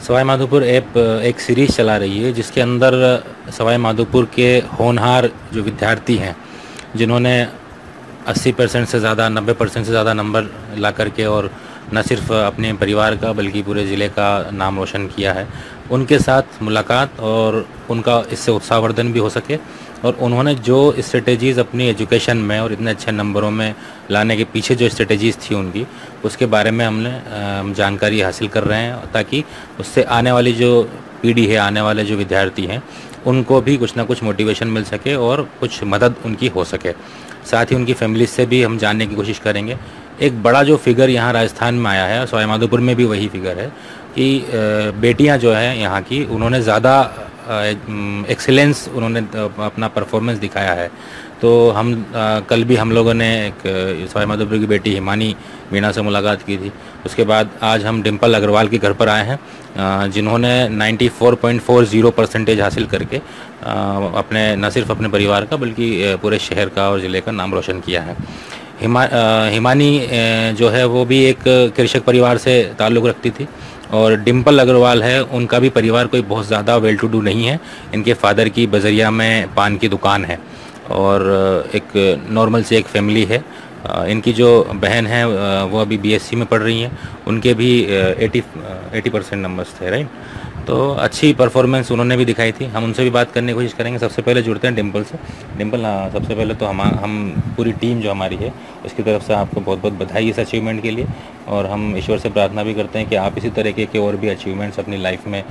Sawai Madhopur app एक series चला रही है जिसके अंदर सवाई माधोपुर के होनहार जो विद्यार्थी हैं जिन्होंने 80% से ज़्यादा 90% से ज़्यादा नंबर ला करके और न सिर्फ अपने परिवार का बल्कि पूरे ज़िले का नाम रोशन किया है, उनके साथ मुलाकात और उनका इससे उत्साहवर्धन भी हो सके और उन्होंने जो स्ट्रेटेजीज़ अपनी एजुकेशन में और इतने अच्छे नंबरों में लाने के पीछे जो स्ट्रेटेजीज़ थी उनकी, उसके बारे में हमने जानकारी हासिल कर रहे हैं ताकि उससे आने वाली जो पीढ़ी है, आने वाले जो विद्यार्थी हैं, उनको भी कुछ ना कुछ मोटिवेशन मिल सके और कुछ मदद उनकी हो सके। साथ ही उनकी फैमिलीज से भी हम जानने की कोशिश करेंगे। एक बड़ा जो फिगर यहाँ राजस्थान में आया है, सवाई माधोपुर में भी वही फिगर है कि बेटियाँ जो हैं यहाँ की, उन्होंने ज़्यादा एक्सीलेंस उन्होंने अपना परफॉर्मेंस दिखाया है। तो हम कल भी हम लोगों ने एक सवाई माधोपुर की बेटी हिमानी मीणा से मुलाकात की थी। उसके बाद आज हम डिम्पल अग्रवाल के घर पर आए हैं जिन्होंने 94.40% हासिल करके अपने न सिर्फ अपने परिवार का बल्कि पूरे शहर का और ज़िले का नाम रोशन किया है। हिमानी जो है वो भी एक कृषक परिवार से ताल्लुक़ रखती थी और डिम्पल अग्रवाल है, उनका भी परिवार कोई बहुत ज़्यादा वेल टू डू नहीं है। इनके फादर की बजरिया में पान की दुकान है और एक नॉर्मल सी एक फैमिली है। इनकी जो बहन है वो अभी बीएससी में पढ़ रही हैं, उनके भी 80% नंबर्स थे, राइट। तो अच्छी परफॉर्मेंस उन्होंने भी दिखाई थी। हम उनसे भी बात करने की कोशिश करेंगे। सबसे पहले जुड़ते हैं डिम्पल से। डिम्पल, सबसे पहले तो हम पूरी टीम जो हमारी है उसकी तरफ से आपको बहुत बहुत बधाई इस अचीवमेंट के लिए और हम ईश्वर से प्रार्थना भी करते हैं कि आप इसी तरीके के और भी अचीवमेंट्स अपनी लाइफ में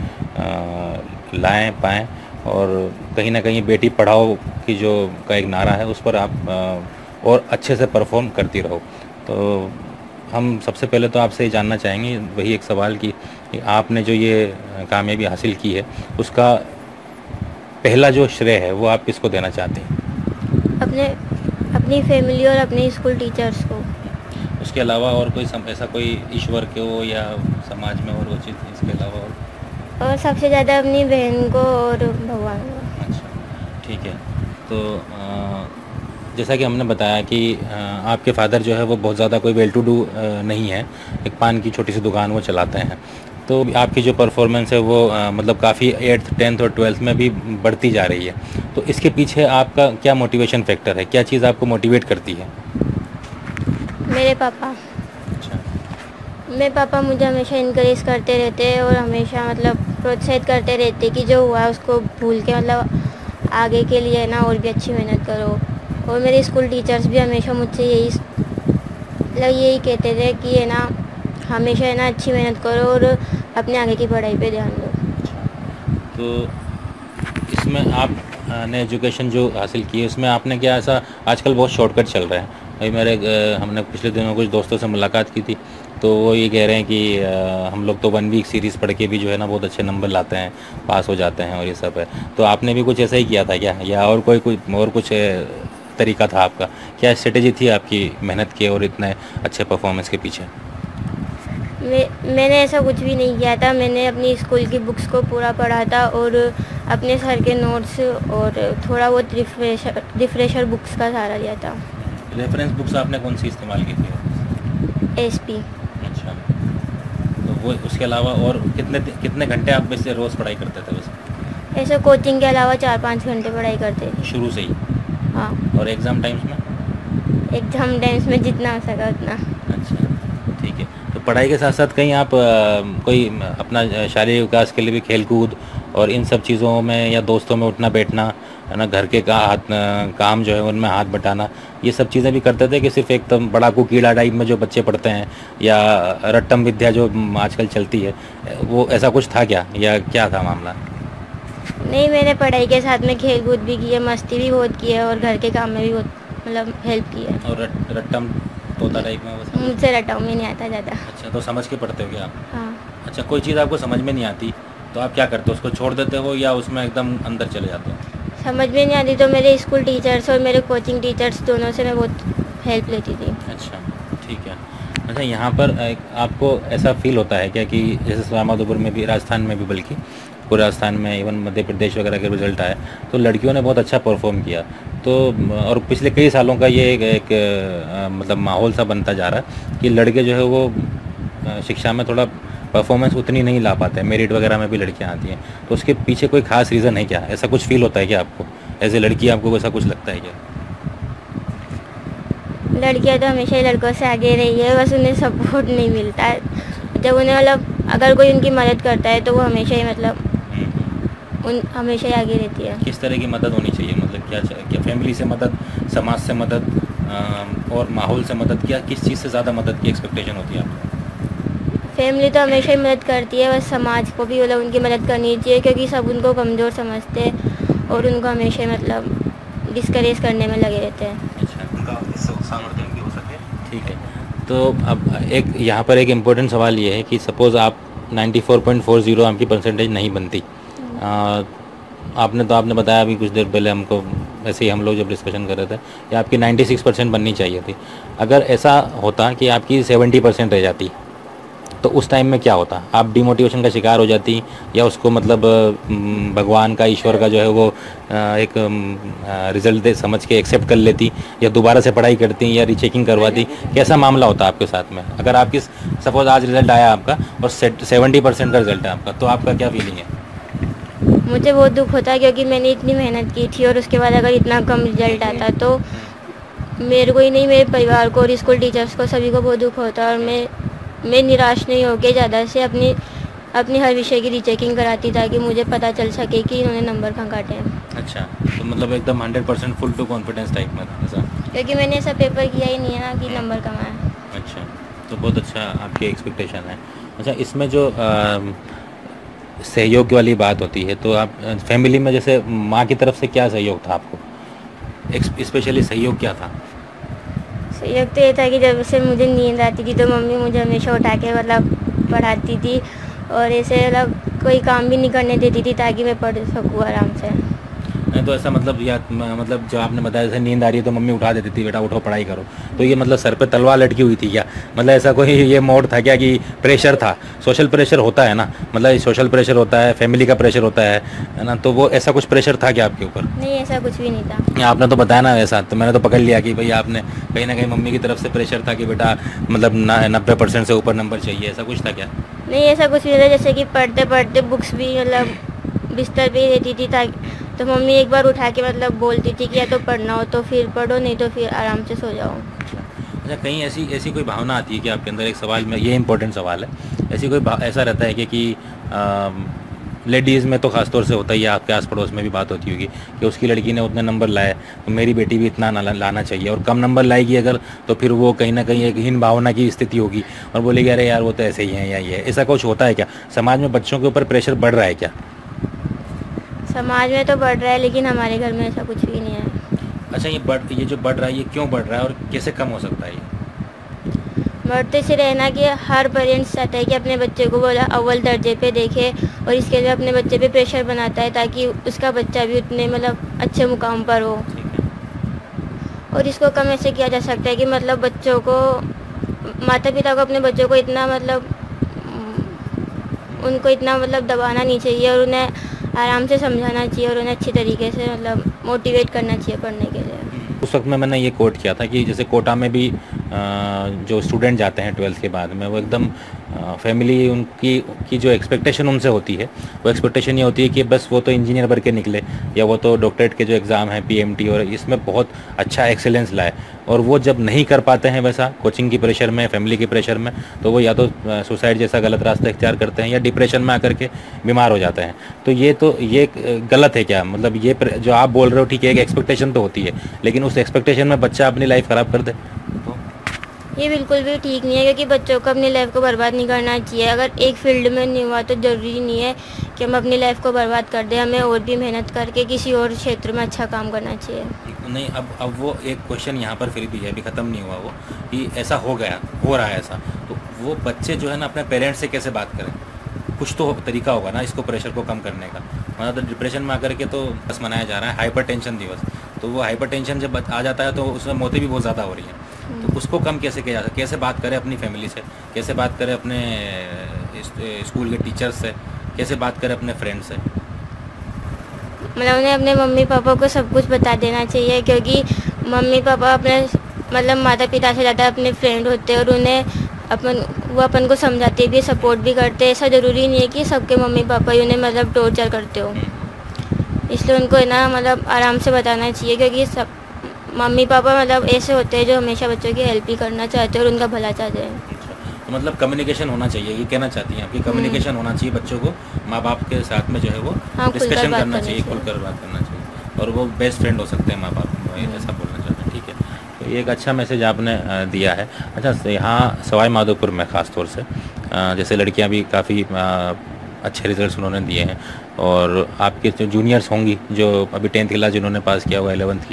लाएँ पाएँ और कहीं ना कहीं बेटी पढ़ाओ की जो का एक नारा है उस पर आप और अच्छे से परफॉर्म करती रहो। तो हम सबसे पहले तो आपसे ये जानना चाहेंगे वही एक सवाल कि आपने जो ये कामयाबी हासिल की है उसका पहला जो श्रेय है वो आप किसको देना चाहते हैं? अपनी फैमिली और अपने स्कूल टीचर्स को। उसके अलावा और कोई ऐसा कोई ईश्वर को या समाज में और वो चीज़ इसके अलावा और सबसे ज़्यादा अपनी बहन को और भगवान को। अच्छा, ठीक है। तो जैसा कि हमने बताया कि आपके फादर जो है वो बहुत ज़्यादा कोई वेल टू डू नहीं है, एक पान की छोटी सी दुकान वो चलाते हैं। तो आपकी जो परफॉर्मेंस है वो मतलब काफ़ी 8th 10th और 12th में भी बढ़ती जा रही है। तो इसके पीछे आपका क्या मोटिवेशन फैक्टर है, क्या चीज़ आपको मोटिवेट करती है? मेरे पापा। अच्छा। मेरे पापा मुझे हमेशा इनकरेज करते रहते हैं और हमेशा मतलब प्रोत्साहित करते रहते कि जो हुआ है उसको भूल के मतलब आगे के लिए ना और भी अच्छी मेहनत करो। और मेरे स्कूल टीचर्स भी हमेशा मुझसे यही कहते थे कि है ना हमेशा है ना अच्छी मेहनत करो और अपने आगे की पढ़ाई पे ध्यान दो। तो इसमें आपने एजुकेशन जो हासिल की है उसमें आपने क्या ऐसा, आजकल बहुत शॉर्टकट चल रहा है। अभी हमने पिछले दिनों कुछ दोस्तों से मुलाकात की थी तो वो ये कह रहे हैं कि हम लोग तो 1 वीक सीरीज़ पढ़ के भी जो है ना बहुत अच्छे नंबर लाते हैं, पास हो जाते हैं और ये सब है। तो आपने भी कुछ ऐसा ही किया था क्या, या और कुछ तरीका था आपका? क्या स्ट्रेटेजी थी आपकी मेहनत की और इतने अच्छे परफॉर्मेंस के पीछे? मैंने ऐसा कुछ भी नहीं किया था। मैंने अपनी स्कूल की बुक्स को पूरा पढ़ा था और अपने सर के नोट्स और थोड़ा बहुत रिफ्रेशर बुक्स का सहारा लिया था। रेफरेंस बुक्स आपने कौन सी इस्तेमाल की थी? एसपी। अच्छा। तो वो उसके अलावा और कितने घंटे आप वैसे रोज़ पढ़ाई करते थे वैसे? ऐसे कोचिंग के अलावा 4-5 घंटे पढ़ाई करते थे शुरू से ही? हाँ। और एग्ज़ाम टाइम्स में? एग्ज़ाम टाइम्स में जितना हो सका उतना। अच्छा, ठीक है। तो पढ़ाई के साथ साथ कहीं आप कोई अपना शारीरिक विकास के लिए भी खेल कूद और इन सब चीज़ों में या दोस्तों में उठना बैठना है ना, घर के काम जो है उनमें हाथ बटाना, ये सब चीज़ें भी करते थे कि सिर्फ एकदम बड़ाकू कीड़ा टाइप में जो बच्चे पढ़ते हैं या रट्टम विद्या जो आजकल चलती है, वो ऐसा कुछ था क्या, या क्या था मामला? नहीं, मैंने पढ़ाई के साथ में खेल कूद भी की है, मस्ती भी बहुत की है और घर के काम में भी बहुत मतलब हेल्प की है। और रट्टम तोता टाइप में? मुझसे रटाऊ में नहीं आता ज़्यादा। अच्छा, तो समझ के पढ़ते हो क्या आप? हाँ। अच्छा, कोई चीज़ आपको समझ में नहीं आती तो आप क्या करते हो, उसको छोड़ देते हो या उसमें एकदम अंदर चले जाते हो? समझ में नहीं आती तो मेरे स्कूल टीचर्स और मेरे कोचिंग टीचर्स दोनों से मैं बहुत हेल्प लेती थी। अच्छा, ठीक है। अच्छा, यहाँ पर आपको ऐसा फील होता है क्या कि जैसे सवाई माधोपुर में भी, राजस्थान में भी, बल्कि पूरे राजस्थान में, इवन मध्य प्रदेश वगैरह के रिजल्ट आए तो लड़कियों ने बहुत अच्छा परफॉर्म किया, तो और पिछले कई सालों का ये मतलब माहौल सा बनता जा रहा है कि लड़के जो है वो शिक्षा में थोड़ा परफॉर्मेंस उतनी नहीं ला पाते हैं, मेरिट वगैरह में भी लड़कियां आती हैं, तो उसके पीछे कोई खास रीज़न है क्या? ऐसा कुछ फील होता है क्या आपको? एज ए लड़की आपको ऐसा कुछ लगता है क्या? लड़कियां तो हमेशा ही लड़कों से आगे रही है, बस उन्हें सपोर्ट नहीं मिलता है। जब उन्हें मतलब अगर कोई उनकी मदद करता है तो वो हमेशा ही मतलब उन हमेशा ही आगे रहती है। किस तरह की मदद होनी चाहिए? मतलब क्या फैमिली से मदद, समाज से मदद, और माहौल से मदद, क्या किस चीज़ से ज़्यादा मदद की एक्सपेक्टेशन होती है आपको? फैमिली तो हमेशा ही मदद करती है, बस समाज को भी मतलब उनकी मदद करनी चाहिए, क्योंकि सब उनको कमज़ोर समझते हैं और उनको हमेशा मतलब डिस्करेज करने में लगे रहते हैं। अच्छा, उनका इससे सामर्थ्य भी हो सके। ठीक है, तो अब एक यहाँ पर एक इम्पोर्टेंट सवाल ये है कि सपोज़ आप 94.40 आपकी परसेंटेज नहीं बनती, आपने बताया अभी कुछ देर पहले हमको, ऐसे ही हम लोग जब डिस्कशन कर रहे थे, कि आपकी 96% बननी चाहिए थी। अगर ऐसा होता कि आपकी 70% रह जाती, तो उस टाइम में क्या होता? आप डिमोटिवेशन का शिकार हो जाती, या उसको मतलब भगवान का, ईश्वर का जो है वो एक रिज़ल्ट दे समझ के एक्सेप्ट कर लेती, या दोबारा से पढ़ाई करती, या रीचेकिंग करवाती? कैसा मामला होता आपके साथ में? अगर आपकी सपोज़ आज रिज़ल्ट आया आपका और 70% का रिज़ल्ट है आपका, तो आपका क्या फीलिंग है? मुझे बहुत दुख होता है, क्योंकि मैंने इतनी मेहनत की थी और उसके बाद अगर इतना कम रिजल्ट आता तो मेरे को ही नहीं, मेरे परिवार को और स्कूल टीचर्स को, सभी को बहुत दुख होता। और मैं निराश नहीं होकर ज़्यादा से अपनी हर विषय की रीचेकिंग कराती, ताकि मुझे पता चल सके कि इन्होंने नंबर कहाँ काटे हैं। अच्छा, तो मतलब एकदम 100% फुल टू कॉन्फिडेंस टाइप में था ऐसा? क्योंकि मैंने ऐसा पेपर किया ही नहीं है ना कि नंबर कम आए। अच्छा, तो बहुत अच्छा आपकी एक्सपेक्टेशन है। अच्छा, इसमें जो सहयोग वाली बात होती है, तो आप फैमिली में जैसे माँ की तरफ से क्या सहयोग था आपको? स्पेशली सहयोग क्या था? सहयोग तो ये था कि जब से मुझे नींद आती थी तो मम्मी मुझे हमेशा उठा के मतलब पढ़ाती थी, और ऐसे मतलब कोई काम भी नहीं करने देती थी, ताकि मैं पढ़ सकूँ आराम से। नहीं तो ऐसा मतलब, या मतलब जो आपने बताया जैसे नींद आ रही है तो मम्मी उठा देती थी, बेटा उठो पढ़ाई करो, तो ये मतलब सर पे तलवार लटकी हुई थी क्या? मतलब ऐसा कोई ये मोड था क्या कि प्रेशर था? सोशल प्रेशर होता है ना, मतलब सोशल प्रेशर होता है, फैमिली का प्रेशर होता है ना, तो वो ऐसा कुछ प्रेशर था क्या आपके ऊपर? नहीं, ऐसा कुछ भी नहीं था। आपने तो बताया ना ऐसा, तो मैंने तो पकड़ लिया कि भाई आपने कहीं ना कहीं मम्मी की तरफ से प्रेशर था कि बेटा मतलब 90% से ऊपर नंबर चाहिए, ऐसा कुछ था क्या? नहीं, ऐसा कुछ नहीं था। जैसे कि पढ़ते पढ़ते बुक्स भी मतलब बिस्तर पे ही रहती थी, ताकि तो मम्मी एक बार उठा के मतलब बोलती थी कि या तो पढ़ना हो तो फिर पढ़ो, नहीं तो फिर आराम से सो जाओ। अच्छा, कहीं ऐसी कोई भावना आती है कि आपके अंदर? एक सवाल में, ये इंपॉर्टेंट सवाल है, ऐसी कोई ऐसा रहता है कि लेडीज़ में तो ख़ासतौर से होता ही है, आपके आस पड़ोस में भी बात होती होगी कि उसकी लड़की ने उतने नंबर लाए तो मेरी बेटी भी इतना लाना चाहिए, और कम नंबर लाएगी अगर तो फिर वो कहीं ना कहीं एक हीन भावना की स्थिति होगी और बोलेगी अरे यार वो तो ऐसे ही है या ये। ऐसा कुछ होता है क्या समाज में? बच्चों के ऊपर प्रेशर बढ़ रहा है क्या? समाज में तो बढ़ रहा है, लेकिन हमारे घर में ऐसा कुछ भी नहीं है। अच्छा, ये जो बढ़ रहा है, ये क्यों बढ़ रहा है और कैसे कम हो सकता है ये? बढ़ते से रहना कि हर पेरेंट्स चाहता है कि अपने बच्चे को बोला अव्वल दर्जे पे देखे, और इसके लिए अपने बच्चे पे प्रेशर बनाता है ताकि उसका बच्चा भी उतने मतलब अच्छे मुकाम पर हो। और इसको कम ऐसे किया जा सकता है कि मतलब बच्चों को, माता पिता को अपने बच्चों को इतना मतलब उनको इतना मतलब दबाना नहीं चाहिए, और उन्हें आराम से समझाना चाहिए, और उन्हें अच्छी तरीके से मतलब मोटिवेट करना चाहिए पढ़ने के लिए। उस वक्त में मैंने ये कोट किया था कि जैसे कोटा में भी जो स्टूडेंट जाते हैं 12th के बाद में, वो एकदम फैमिली उनकी जो एक्सपेक्टेशन उनसे होती है, वो एक्सपेक्टेशन ये होती है कि बस वो तो इंजीनियर बन के निकले, या वो तो डॉक्टरेट के जो एग्ज़ाम है PMT और इसमें बहुत अच्छा एक्सेलेंस लाए, और वो जब नहीं कर पाते हैं वैसा कोचिंग की प्रेशर में, फैमिली के प्रेशर में, तो वो या तो सुसाइड जैसा गलत रास्ता इख्तियार करते हैं या डिप्रेशन में आकर के बीमार हो जाते हैं। तो ये गलत है क्या? मतलब ये जो आप बोल रहे हो ठीक है, एक एक्सपेक्टेशन तो होती है, लेकिन उस एक्सपेक्टेशन में बच्चा अपनी लाइफ ख़राब कर दे तो? ये बिल्कुल भी ठीक नहीं है, क्योंकि बच्चों को अपनी लाइफ को बर्बाद नहीं करना चाहिए। अगर एक फील्ड में नहीं हुआ तो ज़रूरी नहीं है कि हम अपनी लाइफ को बर्बाद कर दें, हमें और भी मेहनत करके किसी और क्षेत्र में अच्छा काम करना चाहिए। नहीं, अब वो एक क्वेश्चन यहाँ पर फिर भी है, अभी ख़त्म नहीं हुआ वो, कि ऐसा हो रहा है ऐसा, तो वो बच्चे जो है ना अपने पेरेंट्स से कैसे बात करें? कुछ तो तरीका होगा ना इसको प्रेशर को कम करने का। मतलब तो डिप्रेशन में आकर के तो बस मनाया जा रहा है हाइपरटेंशन दिवस, तो वो हाइपरटेंशन जब आ जाता है तो उसमें मौतें भी बहुत ज़्यादा हो रही हैं। तो उसको कम कैसे किया जाता है? कैसे बात करें अपनी फैमिली से, कैसे बात करें अपने स्कूल के टीचर्स से, कैसे बात करें अपने फ्रेंड से? मतलब उन्हें अपने मम्मी पापा को सब कुछ बता देना चाहिए, क्योंकि मम्मी पापा अपने मतलब माता पिता से ज़्यादा अपने फ्रेंड होते हैं, और उन्हें अपन वो अपन को समझाते भी, सपोर्ट भी करते हैं। ऐसा ज़रूरी नहीं है कि सबके मम्मी पापा ही उन्हें मतलब टॉर्चर करते हो, इसलिए उनको है ना मतलब आराम से बताना चाहिए, क्योंकि सब मम्मी पापा मतलब ऐसे होते हैं जो हमेशा बच्चों की हेल्प ही करना चाहते हैं और उनका भला चाहते हैं। तो मतलब कम्युनिकेशन होना चाहिए, ये कहना चाहती हैं आपकी, कम्युनिकेशन होना चाहिए बच्चों को माँ बाप के साथ में जो है वो हाँ, डिस्कशन करना चाहिए, खुलकर बात करना चाहिए, और वो बेस्ट फ्रेंड हो सकते हैं माँ बाप, ऐसा बोलना चाहते हैं। ठीक है, तो ये एक अच्छा मैसेज आपने दिया है। अच्छा, यहाँ सवाई माधोपुर में ख़ास तौर से जैसे लड़कियाँ भी काफ़ी अच्छे रिजल्ट्स उन्होंने दिए हैं, और आपके जो जूनियर्स होंगी जो अभी 10th क्लास जिन्होंने पास किया होगा, 11th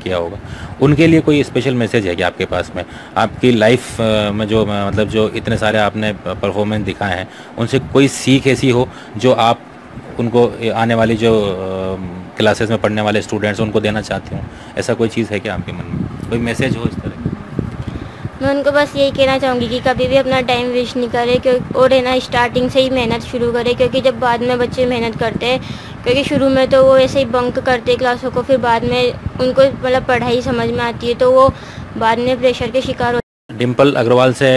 किया होगा, उनके लिए कोई स्पेशल मैसेज है कि आपके पास में आपकी लाइफ में जो मतलब जो इतने सारे आपने परफॉर्मेंस दिखाए हैं, उनसे कोई सीख ऐसी हो जो आप उनको आने वाली जो क्लासेस में पढ़ने वाले स्टूडेंट्स उनको देना चाहते हो? ऐसा कोई चीज़ है क्या आपके मन में, कोई मैसेज हो इस तरह? मैं उनको बस यही कहना चाहूँगी कि कभी भी अपना टाइम वेस्ट नहीं करे, क्योंकि और है ना स्टार्टिंग से ही मेहनत शुरू करे, क्योंकि जब बाद में बच्चे मेहनत करते हैं, क्योंकि शुरू में तो वो ऐसे ही बंक करते क्लासों को, फिर बाद में उनको मतलब पढ़ाई समझ में आती है तो वो बाद में प्रेशर के शिकार हो। डिम्पल अग्रवाल से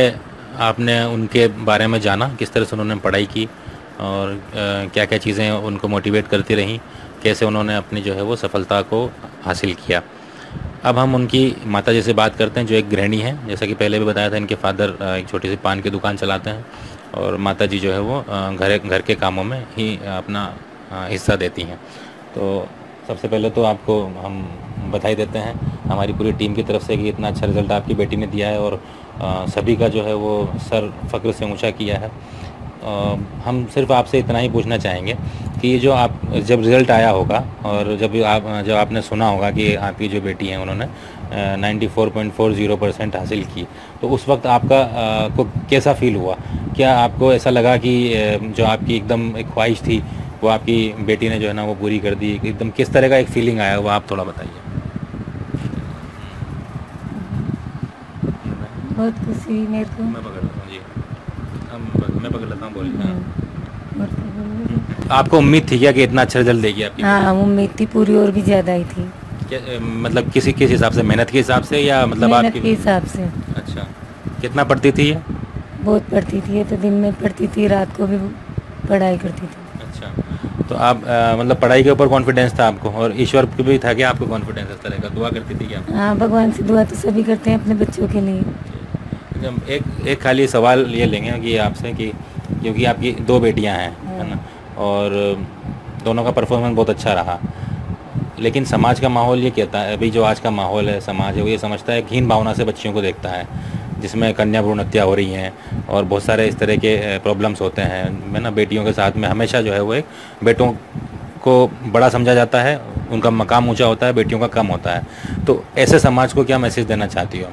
आपने उनके बारे में जाना, किस तरह से उन्होंने पढ़ाई की और क्या क्या चीज़ें उनको मोटिवेट करती रहीं, कैसे उन्होंने अपनी जो है वो सफलता को हासिल किया। अब हम उनकी माता जी से बात करते हैं जो एक गृहिणी है। जैसा कि पहले भी बताया था, इनके फादर एक छोटी सी पान की दुकान चलाते हैं और माता जी जो है वो घर के कामों में ही अपना हिस्सा देती हैं। तो सबसे पहले तो आपको हम बधाई देते हैं हमारी पूरी टीम की तरफ से कि इतना अच्छा रिज़ल्ट आपकी बेटी ने दिया है और सभी का जो है वो सर फ़ख्र से ऊंचा किया है। हम सिर्फ आपसे इतना ही पूछना चाहेंगे कि ये जो आप जब रिज़ल्ट आया होगा और जब आपने सुना होगा कि आपकी जो बेटी हैं उन्होंने 94.40% हासिल की, तो उस वक्त आपका को कैसा फ़ील हुआ? क्या आपको ऐसा लगा कि जो आपकी एकदम एक ख्वाहिश थी वो आपकी बेटी ने जो है ना वो पूरी कर दी? एकदम किस तरह का एक फ़ीलिंग आया वो आप थोड़ा बताइए। बहुत खुशी हुई मेरे को। मैं पकड़ लेता हूँ जी, मैं पकड़ लेता हूँ, बोलिए। आपको उम्मीद थी क्या कि इतना अच्छा रिजल्ट देगी आपकी? हाँ, उम्मीद थी पूरी, और भी ज़्यादा ही थी। मतलब किस हिसाब से, मेहनत के हिसाब से या मतलब मेहनत आपके के हिसाब से? अच्छा, कितना पढ़ती थी ये? बहुत पढ़ती थी ये, तो दिन में पढ़ती थी, रात को भी पढ़ाई करती थी। अच्छा, तो आप मतलब पढ़ाई के ऊपर कॉन्फिडेंस था आपको, और ईश्वर पे भी था कि आपको कॉन्फिडेंस इस तरह का? दुआ करती थी क्या? हाँ, भगवान से दुआ तो सभी करते हैं अपने बच्चों के लिए। एक खाली सवाल ये लेंगे कि आपसे कि क्योंकि आपकी 2 बेटियां हैं, है ना, और दोनों का परफॉर्मेंस बहुत अच्छा रहा, लेकिन समाज का माहौल ये कहता है, अभी जो आज का माहौल है, समाज है, वो ये समझता है, घिन भावना से बच्चियों को देखता है, जिसमें कन्या भ्रूण हत्या हो रही हैं और बहुत सारे इस तरह के प्रॉब्लम्स होते हैं, है ना। बेटियों के साथ में हमेशा जो है वो एक बेटों को बड़ा समझा जाता है, उनका मकाम ऊंचा होता है, बेटियों का कम होता है। तो ऐसे समाज को क्या मैसेज देना चाहती हो?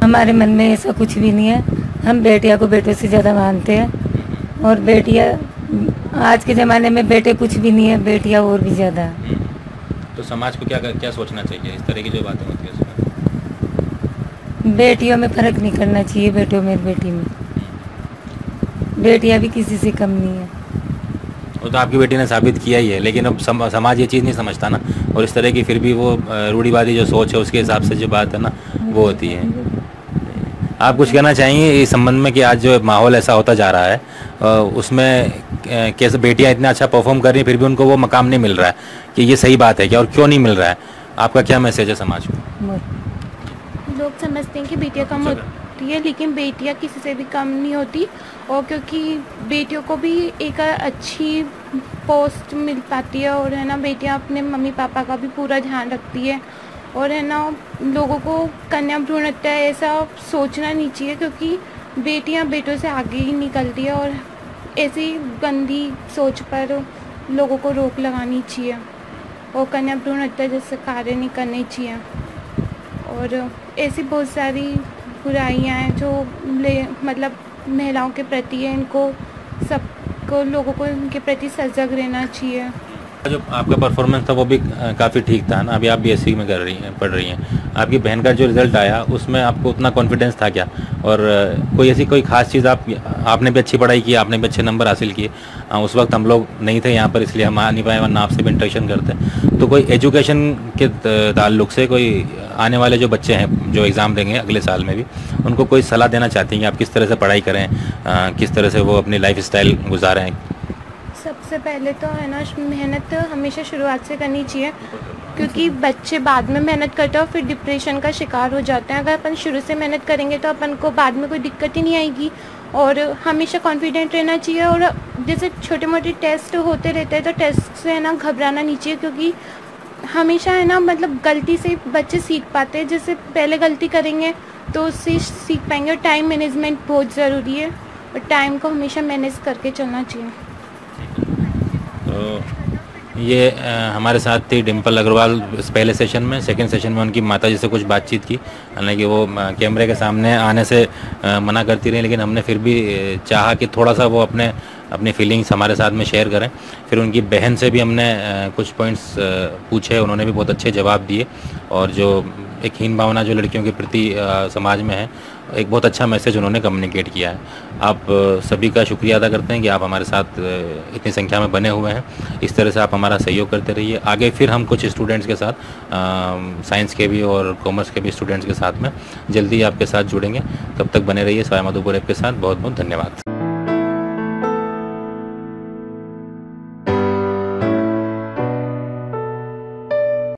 हमारे मन में ऐसा कुछ भी नहीं है, हम बेटियां को बेटों से ज़्यादा मानते हैं, और बेटियां आज के ज़माने में बेटे कुछ भी नहीं है, बेटियां और भी ज़्यादा है। तो समाज को क्या सोचना चाहिए इस तरह की जो बातें होती है उसमें? बेटियों में फ़र्क नहीं करना चाहिए, बेटों में बेटी में। बेटियां भी किसी से कम नहीं है। वो तो आपकी बेटी ने साबित किया ही है, लेकिन अब समाज ये चीज़ नहीं समझता ना, और इस तरह की फिर भी वो रूढ़िवादी जो सोच है उसके हिसाब से जो बात है ना वो होती है। आप कुछ कहना चाहेंगे इस संबंध में कि आज जो माहौल ऐसा होता जा रहा है उसमें कैसे बेटियां इतना अच्छा परफॉर्म कर रही हैं फिर भी उनको वो मकाम नहीं मिल रहा है, कि ये सही बात है क्या और क्यों नहीं मिल रहा है? आपका क्या मैसेज है समाज को? लोग समझते हैं कि बेटियां कम होती है, लेकिन बेटियां किसी से भी कम नहीं होती, और क्योंकि बेटियों को भी एक अच्छी पोस्ट मिल पाती है, और है ना बेटियां अपने मम्मी पापा का भी पूरा ध्यान रखती है, और है ना लोगों को कन्या भ्रूण हत्या ऐसा सोचना नहीं चाहिए, क्योंकि बेटियां बेटों से आगे ही निकलती है, और ऐसी गंदी सोच पर लोगों को रोक लगानी चाहिए, और कन्या भ्रूण हत्या जैसे कार्य नहीं करने चाहिए। और ऐसी बहुत सारी बुराइयां हैं जो मतलब महिलाओं के प्रति है, इनको सबको लोगों को इनके प्रति सजग रहना चाहिए। जो आपका परफॉर्मेंस था वो भी काफ़ी ठीक था ना। अभी आप बीएससी में पढ़ रही हैं। आपकी बहन का जो रिज़ल्ट आया उसमें आपको उतना कॉन्फिडेंस था क्या? और कोई खास चीज़ आपने भी अच्छी पढ़ाई की, आपने भी अच्छे नंबर हासिल किए। उस वक्त हम लोग नहीं थे यहाँ पर, इसलिए हम आ नहीं पाए, वरना आपसे भी इंटरेक्शन करते। तो कोई एजुकेशन के ताल्लुक से कोई आने वाले जो बच्चे हैं जो एग्ज़ाम देंगे अगले साल में भी, उनको कोई सलाह देना चाहती हैं कि आप किस तरह से पढ़ाई करें, किस तरह से वो अपनी लाइफ स्टाइल गुजारें? सबसे पहले तो है ना, मेहनत हमेशा शुरुआत से करनी चाहिए, क्योंकि बच्चे बाद में मेहनत करते हैं और फिर डिप्रेशन का शिकार हो जाते हैं। अगर अपन शुरू से मेहनत करेंगे तो अपन को बाद में कोई दिक्कत ही नहीं आएगी। और हमेशा कॉन्फिडेंट रहना चाहिए। और जैसे छोटे मोटे टेस्ट होते रहते हैं तो टेस्ट से है ना घबराना नहीं चाहिए, क्योंकि हमेशा है ना मतलब गलती से बच्चे सीख पाते हैं। जैसे पहले गलती करेंगे तो उससे सीख पाएंगे। और टाइम मैनेजमेंट बहुत ज़रूरी है, और टाइम को हमेशा मैनेज करके चलना चाहिए। तो ये हमारे साथ थी डिम्पल अग्रवाल पहले सेशन में। सेकंड सेशन में उनकी माता जी से कुछ बातचीत की, हालांकि वो कैमरे के सामने आने से मना करती रही, लेकिन हमने फिर भी चाहा कि थोड़ा सा वो अपनी फीलिंग्स हमारे साथ में शेयर करें। फिर उनकी बहन से भी हमने कुछ पॉइंट्स पूछे, उन्होंने भी बहुत अच्छे जवाब दिए। और जो एक हीन भावना जो लड़कियों के प्रति समाज में है, एक बहुत अच्छा मैसेज उन्होंने कम्युनिकेट किया है। आप सभी का शुक्रिया अदा करते हैं कि आप हमारे साथ इतनी संख्या में बने हुए हैं। इस तरह से आप हमारा सहयोग करते रहिए। आगे फिर हम कुछ स्टूडेंट्स के साथ, साइंस के भी और कॉमर्स के भी स्टूडेंट्स के साथ में जल्दी आपके साथ जुड़ेंगे। तब तक बने रहिए सवाई माधोपुर ऐप के साथ। बहुत बहुत धन्यवाद।